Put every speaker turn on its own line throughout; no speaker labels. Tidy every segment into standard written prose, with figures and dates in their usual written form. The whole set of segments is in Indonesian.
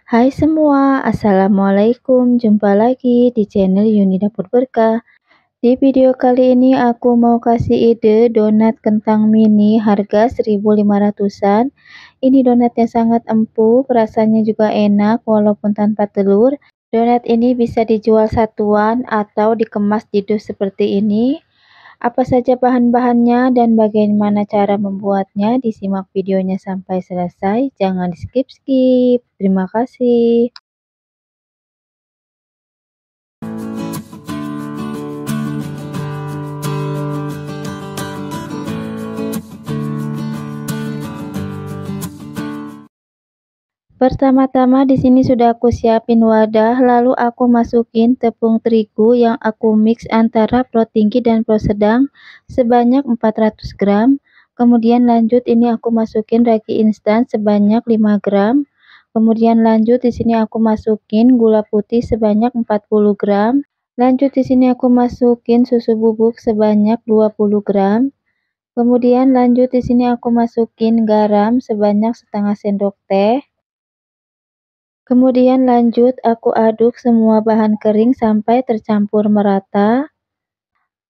Hai semua, Assalamualaikum. Jumpa lagi di channel Yuni Dapur Berkah. Di video kali ini aku mau kasih ide donat kentang mini harga 1.500-an. Ini donatnya sangat empuk, rasanya juga enak walaupun tanpa telur. Donat ini bisa dijual satuan atau dikemas di dus seperti ini. Apa saja bahan-bahannya dan bagaimana cara membuatnya? Disimak videonya sampai selesai, jangan di skip-skip. Terima kasih. Pertama-tama di sini sudah aku siapin wadah, lalu aku masukin tepung terigu yang aku mix antara pro tinggi dan pro sedang sebanyak 400 gram. Kemudian lanjut ini aku masukin ragi instan sebanyak 5 gram. Kemudian lanjut di sini aku masukin gula putih sebanyak 40 gram. Lanjut di sini aku masukin susu bubuk sebanyak 20 gram. Kemudian lanjut di sini aku masukin garam sebanyak setengah sendok teh. Kemudian lanjut aku aduk semua bahan kering sampai tercampur merata.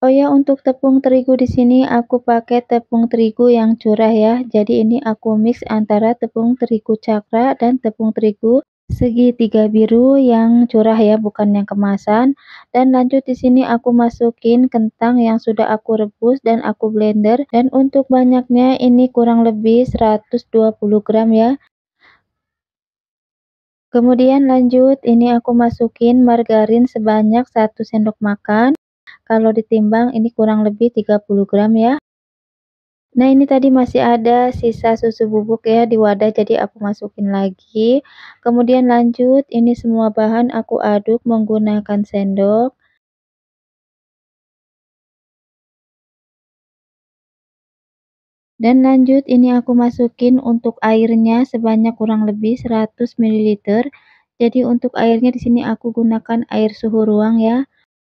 Oh ya, untuk tepung terigu di sini aku pakai tepung terigu yang curah ya. Jadi ini aku mix antara tepung terigu cakra dan tepung terigu segitiga biru yang curah ya, bukan yang kemasan. Dan lanjut di sini aku masukin kentang yang sudah aku rebus dan aku blender. Dan untuk banyaknya ini kurang lebih 120 gram ya. Kemudian lanjut, ini aku masukin margarin sebanyak 1 sendok makan. Kalau ditimbang ini kurang lebih 30 gram ya. Nah, ini tadi masih ada sisa susu bubuk ya di wadah, jadi aku masukin lagi. Kemudian lanjut, ini semua bahan aku aduk menggunakan sendok. Dan lanjut, ini aku masukin untuk airnya sebanyak kurang lebih 100 ml. Jadi untuk airnya di sini aku gunakan air suhu ruang ya.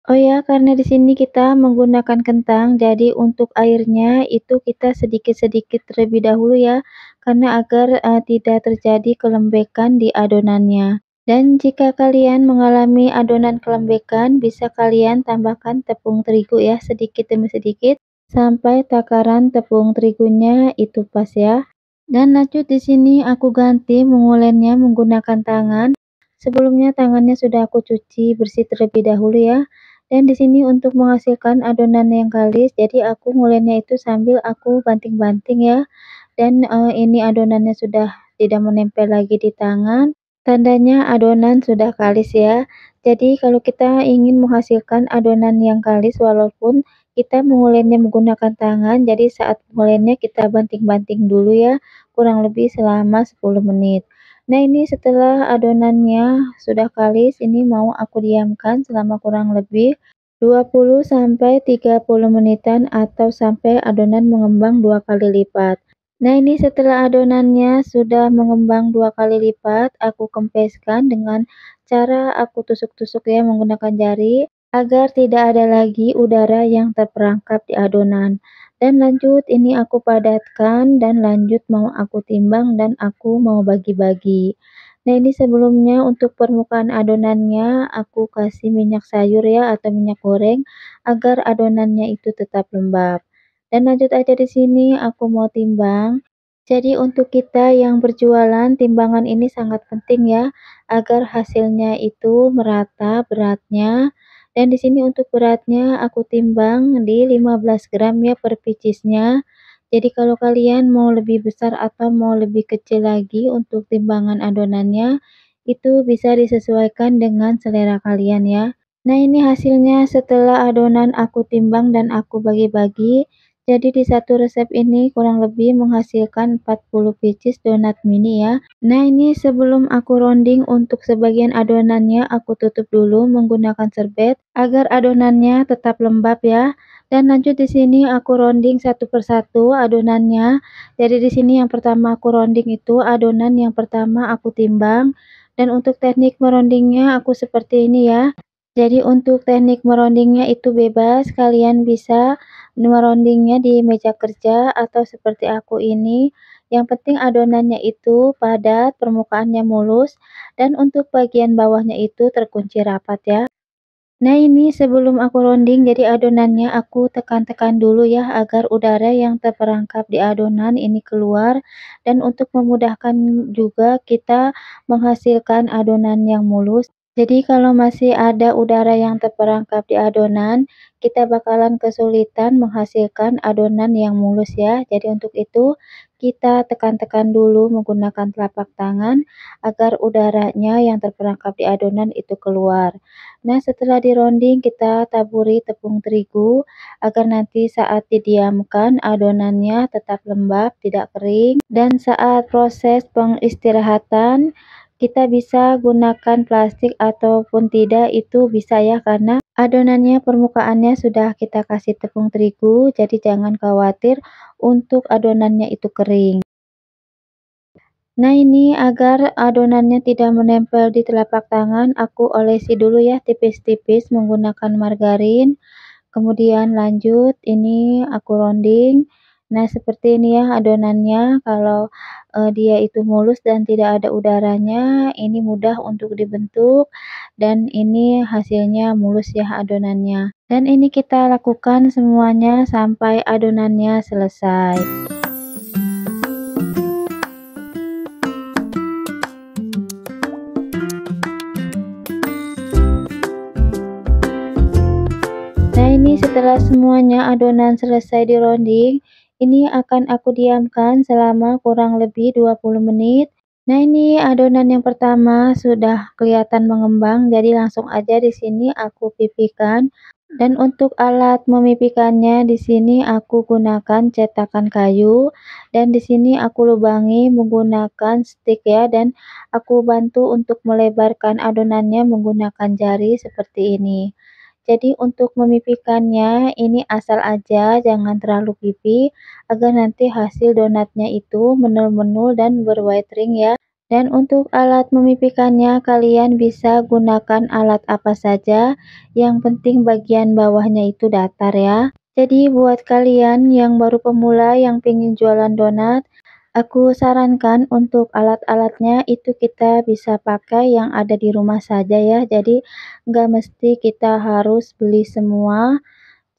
Oh ya, karena di sini kita menggunakan kentang, jadi untuk airnya itu kita sedikit-sedikit terlebih dahulu ya, karena agar tidak terjadi kelembekan di adonannya. Dan jika kalian mengalami adonan kelembekan, bisa kalian tambahkan tepung terigu ya, sedikit demi sedikit, sampai takaran tepung terigunya itu pas ya. Dan lanjut di sini aku ganti mengulennya menggunakan tangan. Sebelumnya tangannya sudah aku cuci bersih terlebih dahulu ya. Dan di sini untuk menghasilkan adonan yang kalis, jadi aku ngulennya itu sambil aku banting-banting ya. Dan ini adonannya sudah tidak menempel lagi di tangan. Tandanya adonan sudah kalis ya. Jadi kalau kita ingin menghasilkan adonan yang kalis walaupun kita mengulennya menggunakan tangan, jadi saat mengulennya kita banting-banting dulu ya, kurang lebih selama 10 menit. Nah, ini setelah adonannya sudah kalis, ini mau aku diamkan selama kurang lebih 20 sampai 30 menitan atau sampai adonan mengembang 2 kali lipat. Nah, ini setelah adonannya sudah mengembang 2 kali lipat, aku kempeskan dengan cara aku tusuk-tusuk ya menggunakan jari agar tidak ada lagi udara yang terperangkap di adonan. Dan lanjut ini aku padatkan dan lanjut mau aku timbang dan aku mau bagi-bagi. Nah, ini sebelumnya untuk permukaan adonannya aku kasih minyak sayur ya atau minyak goreng agar adonannya itu tetap lembab. Dan lanjut aja di sini aku mau timbang. Jadi untuk kita yang berjualan, timbangan ini sangat penting ya, agar hasilnya itu merata beratnya. Dan di sini untuk beratnya aku timbang di 15 gram ya per picisnya. Jadi kalau kalian mau lebih besar atau mau lebih kecil lagi untuk timbangan adonannya, itu bisa disesuaikan dengan selera kalian ya. Nah, ini hasilnya setelah adonan aku timbang dan aku bagi-bagi. Jadi di satu resep ini kurang lebih menghasilkan 40 pieces donat mini ya. Nah, ini sebelum aku rounding untuk sebagian adonannya aku tutup dulu menggunakan serbet agar adonannya tetap lembab ya. Dan lanjut di sini aku rounding satu persatu adonannya. Jadi di sini yang pertama aku rounding itu adonan yang pertama aku timbang. Dan untuk teknik merondingnya aku seperti ini ya. Jadi untuk teknik merondingnya itu bebas, kalian bisa merondingnya di meja kerja atau seperti aku ini. Yang penting adonannya itu padat, permukaannya mulus, dan untuk bagian bawahnya itu terkunci rapat ya. Nah ini sebelum aku rounding jadi adonannya aku tekan-tekan dulu ya agar udara yang terperangkap di adonan ini keluar, dan untuk memudahkan juga kita menghasilkan adonan yang mulus. Jadi kalau masih ada udara yang terperangkap di adonan, kita bakalan kesulitan menghasilkan adonan yang mulus ya. Jadi untuk itu kita tekan-tekan dulu menggunakan telapak tangan agar udaranya yang terperangkap di adonan itu keluar. Nah, setelah dironding kita taburi tepung terigu agar nanti saat didiamkan adonannya tetap lembab, tidak kering. Dan saat proses pengistirahatan kita bisa gunakan plastik ataupun tidak itu bisa ya, karena adonannya permukaannya sudah kita kasih tepung terigu, jadi jangan khawatir untuk adonannya itu kering. Nah ini agar adonannya tidak menempel di telapak tangan, aku olesi dulu ya tipis-tipis menggunakan margarin. Kemudian lanjut ini aku rounding. Nah seperti ini ya adonannya, kalau dia itu mulus dan tidak ada udaranya, ini mudah untuk dibentuk dan ini hasilnya mulus ya adonannya. Dan ini kita lakukan semuanya sampai adonannya selesai. Nah ini setelah semuanya adonan selesai di-rounding, ini akan aku diamkan selama kurang lebih 20 menit. Nah ini adonan yang pertama sudah kelihatan mengembang, jadi langsung aja di sini aku pipihkan. Dan untuk alat memipikannya di sini aku gunakan cetakan kayu, dan di sini aku lubangi menggunakan stik ya, dan aku bantu untuk melebarkan adonannya menggunakan jari seperti ini. Jadi untuk memipikannya ini asal aja, jangan terlalu pipih agar nanti hasil donatnya itu menul-menul dan berwhite ring ya. Dan untuk alat memipikannya kalian bisa gunakan alat apa saja, yang penting bagian bawahnya itu datar ya. Jadi buat kalian yang baru pemula yang pengen jualan donat, aku sarankan untuk alat-alatnya itu kita bisa pakai yang ada di rumah saja ya. Jadi nggak mesti kita harus beli semua.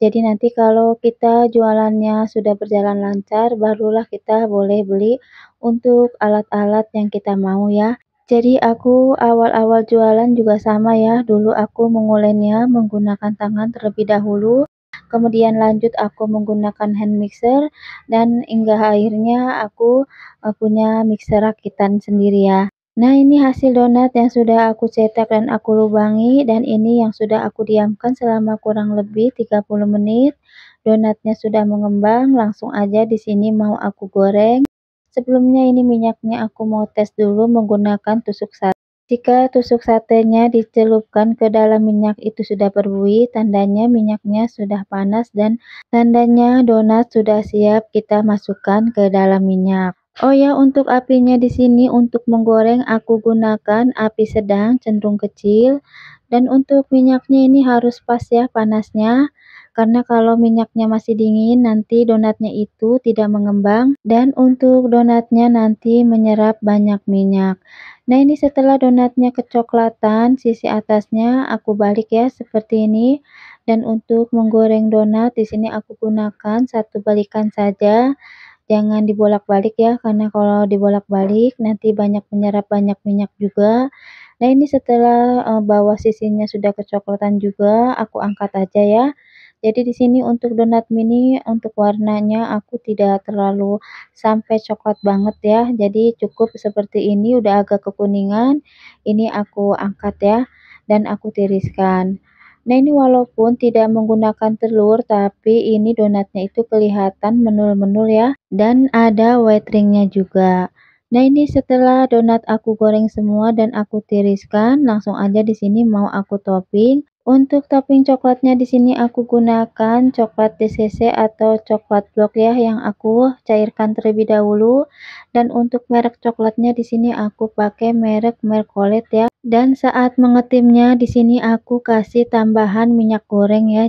Jadi nanti kalau kita jualannya sudah berjalan lancar, barulah kita boleh beli untuk alat-alat yang kita mau ya. Jadi aku awal-awal jualan juga sama ya. Dulu aku mengulennya menggunakan tangan terlebih dahulu. Kemudian lanjut aku menggunakan hand mixer dan hingga akhirnya aku punya mixer rakitan sendiri ya. Nah ini hasil donat yang sudah aku cetak dan aku lubangi, dan ini yang sudah aku diamkan selama kurang lebih 30 menit. Donatnya sudah mengembang, langsung aja di sini mau aku goreng. Sebelumnya ini minyaknya aku mau tes dulu menggunakan tusuk sate. Jika tusuk satenya dicelupkan ke dalam minyak itu sudah berbuih, tandanya minyaknya sudah panas, dan tandanya donat sudah siap kita masukkan ke dalam minyak. Oh ya, untuk apinya di sini untuk menggoreng aku gunakan api sedang cenderung kecil, dan untuk minyaknya ini harus pas ya panasnya, karena kalau minyaknya masih dingin nanti donatnya itu tidak mengembang dan untuk donatnya nanti menyerap banyak minyak. Nah ini setelah donatnya kecoklatan sisi atasnya aku balik ya seperti ini, dan untuk menggoreng donat di sini aku gunakan satu balikan saja. Jangan dibolak-balik ya, karena kalau dibolak-balik nanti banyak menyerap banyak minyak juga. Nah ini setelah bawah sisinya sudah kecoklatan juga, aku angkat aja ya. Jadi di sini untuk donat mini untuk warnanya aku tidak terlalu sampai coklat banget ya. Jadi cukup seperti ini udah agak kekuningan. Ini aku angkat ya dan aku tiriskan. Nah ini walaupun tidak menggunakan telur, tapi ini donatnya itu kelihatan menul-menul ya, dan ada white ringnya juga. Nah ini setelah donat aku goreng semua dan aku tiriskan, langsung aja di sini mau aku topping. Untuk topping coklatnya di sini aku gunakan coklat DCC atau coklat blok ya, yang aku cairkan terlebih dahulu. Dan untuk merek coklatnya di sini aku pakai merek Mercolet ya. Dan saat mengetimnya di sini aku kasih tambahan minyak goreng ya.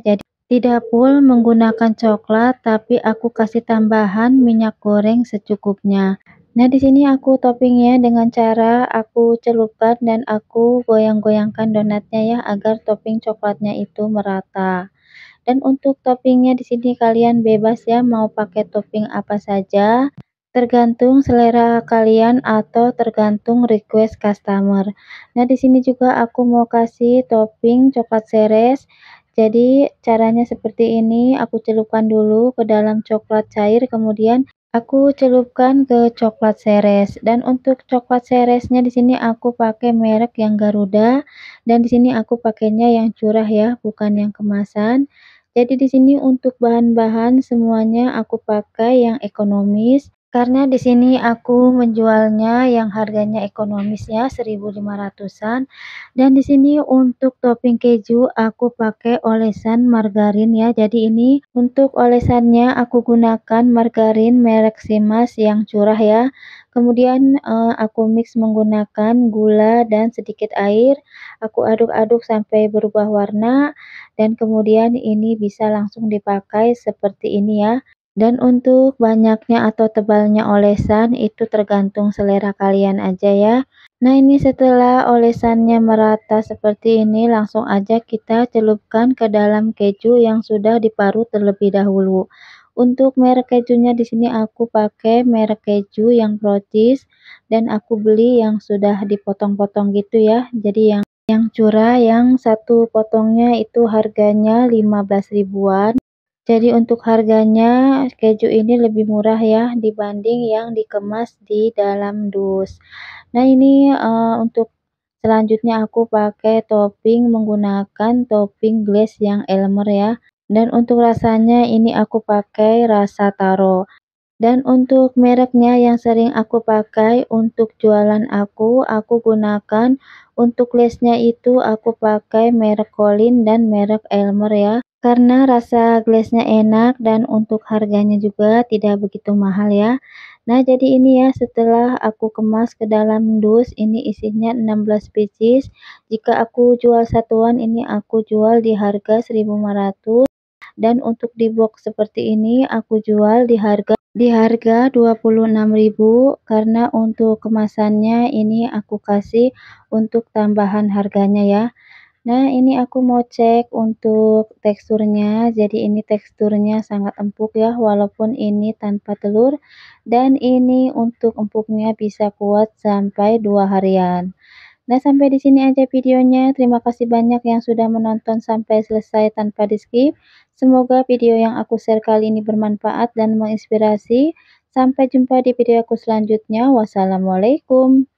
Tidak full menggunakan coklat, tapi aku kasih tambahan minyak goreng secukupnya. Nah, di sini aku toppingnya dengan cara aku celupkan dan aku goyang-goyangkan donatnya ya, agar topping coklatnya itu merata. Dan untuk toppingnya di sini kalian bebas ya, mau pakai topping apa saja, tergantung selera kalian atau tergantung request customer. Nah, di sini juga aku mau kasih topping coklat seres. Jadi caranya seperti ini, aku celupkan dulu ke dalam coklat cair, kemudian aku celupkan ke coklat seres. Dan untuk coklat seresnya di sini aku pakai merek yang Garuda, dan di sini aku pakainya yang curah ya, bukan yang kemasan. Jadi di sini untuk bahan-bahan semuanya aku pakai yang ekonomis, karena di sini aku menjualnya yang harganya ekonomis ya, 1.500-an. Dan di sini untuk topping keju aku pakai olesan margarin ya. Jadi ini untuk olesannya aku gunakan margarin merek Simas yang curah ya. Kemudian aku mix menggunakan gula dan sedikit air. Aku aduk-aduk sampai berubah warna dan kemudian ini bisa langsung dipakai seperti ini ya. Dan untuk banyaknya atau tebalnya olesan itu tergantung selera kalian aja ya. Nah, ini setelah olesannya merata seperti ini, langsung aja kita celupkan ke dalam keju yang sudah diparut terlebih dahulu. Untuk merek kejunya di sini aku pakai merek keju yang Prodis dan aku beli yang sudah dipotong-potong gitu ya. Jadi yang curah yang satu potongnya itu harganya 15 ribuan. Jadi untuk harganya keju ini lebih murah ya dibanding yang dikemas di dalam dus. Nah ini, untuk selanjutnya aku pakai topping menggunakan topping glaze yang Elmer ya, dan untuk rasanya ini aku pakai rasa taro. Dan untuk mereknya yang sering aku pakai untuk jualan aku gunakan untuk glaze-nya itu aku pakai merek Colin dan merek Elmer ya. Karena rasa glaze-nya enak dan untuk harganya juga tidak begitu mahal ya. Nah, jadi ini ya setelah aku kemas ke dalam dus, ini isinya 16 pieces. Jika aku jual satuan ini aku jual di harga 1.500 dan untuk di box seperti ini aku jual di harga 26.000 karena untuk kemasannya ini aku kasih untuk tambahan harganya ya. Nah, ini aku mau cek untuk teksturnya. Jadi ini teksturnya sangat empuk ya, walaupun ini tanpa telur. Dan ini untuk empuknya bisa kuat sampai 2 harian. Nah, sampai di sini aja videonya. Terima kasih banyak yang sudah menonton sampai selesai tanpa di-skip. Semoga video yang aku share kali ini bermanfaat dan menginspirasi. Sampai jumpa di video aku selanjutnya. Wassalamualaikum.